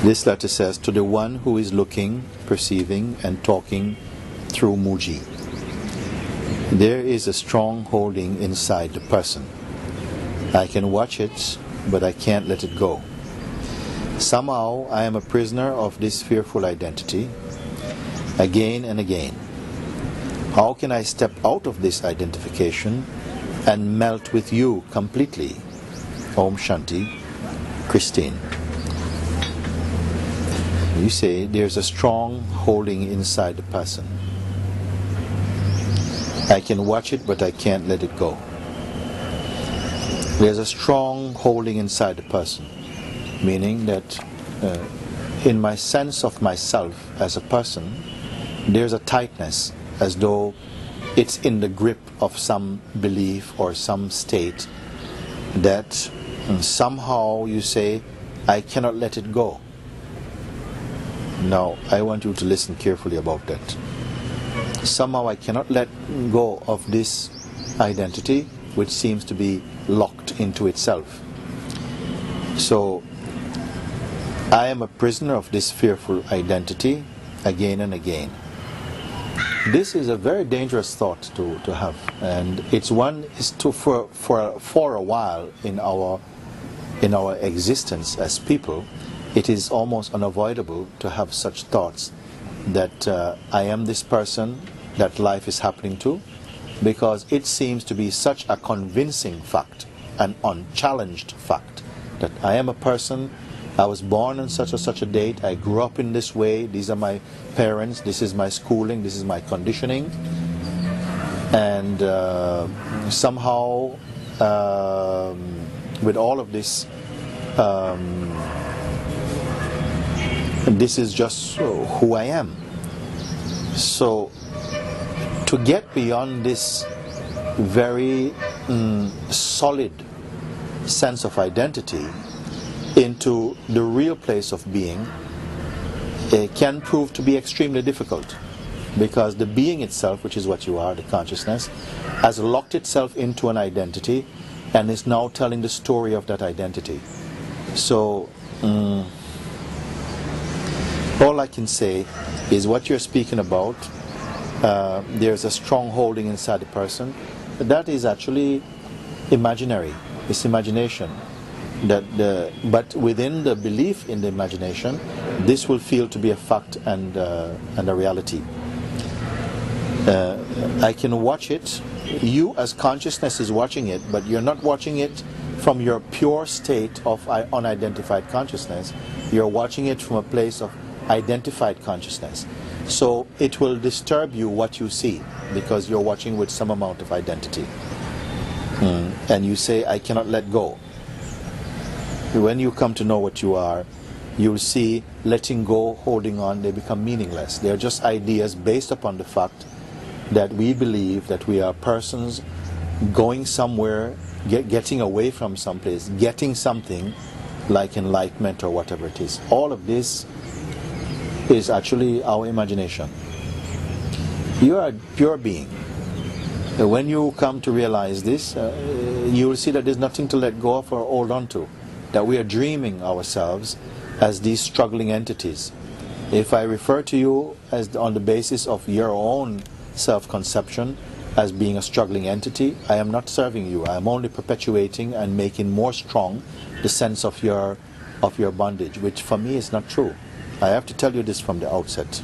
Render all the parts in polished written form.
This letter says, to the one who is looking, perceiving, and talking through Mooji, there is a strong holding inside the person. I can watch it, but I can't let it go. Somehow I am a prisoner of this fearful identity, again and again. How can I step out of this identification and melt with you completely? Om Shanti, Christine. You say there's a strong holding inside the person. I can watch it, but I can't let it go. There's a strong holding inside the person, meaning that in my sense of myself as a person, there's a tightness, as though it's in the grip of some belief or some state that somehow you say, I cannot let it go. Now, I want you to listen carefully about that. Somehow I cannot let go of this identity, which seems to be locked into itself. So, I am a prisoner of this fearful identity again and again. This is a very dangerous thought to have, and it's one is to for a while in our existence as people, it is almost unavoidable to have such thoughts that I am this person that life is happening to, because it seems to be such a convincing fact, an unchallenged fact, that I am a person, I was born on such a date, I grew up in this way, these are my parents, this is my schooling, this is my conditioning, and somehow with all of this, this is just who I am. So to get beyond this very solid sense of identity into the real place of being, it can prove to be extremely difficult, because the being itself, which is what you are, the consciousness, has locked itself into an identity and is now telling the story of that identity. So all I can say is what you're speaking about, there's a strong holding inside the person. That is actually imaginary. It's imagination. But within the belief in the imagination, this will feel to be a fact and a reality. I can watch it. You as consciousness is watching it, but you're not watching it from your pure state of unidentified consciousness. You're watching it from a place of identified consciousness. So it will disturb you what you see, because you're watching with some amount of identity. And you say, I cannot let go. When you come to know what you are, you'll see letting go, holding on, they become meaningless. They're just ideas based upon the fact that we believe that we are persons going somewhere, getting away from someplace, getting something like enlightenment or whatever it is. All of this is actually our imagination. You are a pure being. When you come to realize this, you will see that there's nothing to let go of or hold on to. That we are dreaming ourselves as these struggling entities. If I refer to you as on the basis of your own self-conception as being a struggling entity, I am not serving you. I am only perpetuating and making more strong the sense of your bondage, which for me is not true. I have to tell you this from the outset.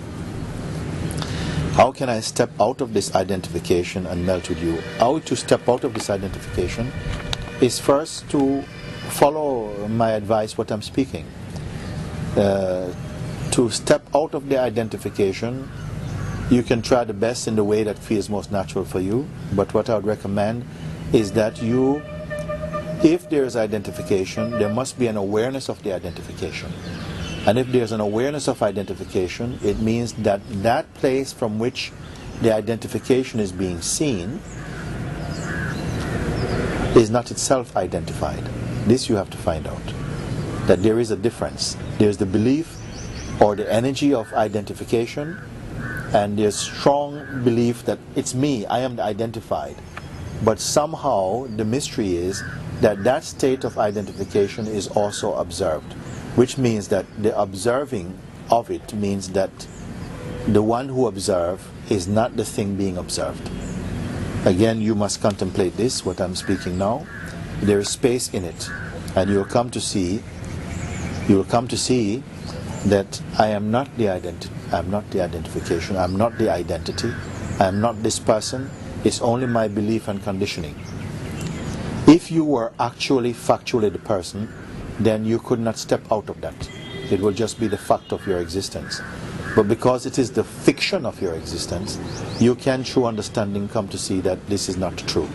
How can I step out of this identification and melt with you? How to step out of this identification is first to follow my advice, what I'm speaking. To step out of the identification, you can try the best in the way that feels most natural for you, but what I would recommend is that you, if there is identification, there must be an awareness of the identification. And if there's an awareness of identification, it means that that place from which the identification is being seen is not itself identified. This you have to find out. That there is a difference. There's the belief or the energy of identification, and there's strong belief that it's me, I am identified. But somehow the mystery is that that state of identification is also observed. which means that the observing of it means that the one who observes is not the thing being observed. Again, you must contemplate this, what I'm speaking now. There is space in it, and you will come to see that I am not the identity, I'm not the identification, I'm not the identity, I'm not this person, it's only my belief and conditioning. If you were actually factually the person, then you could not step out of that. It will just be the fact of your existence. But because it is the fiction of your existence, you can, through understanding, come to see that this is not true.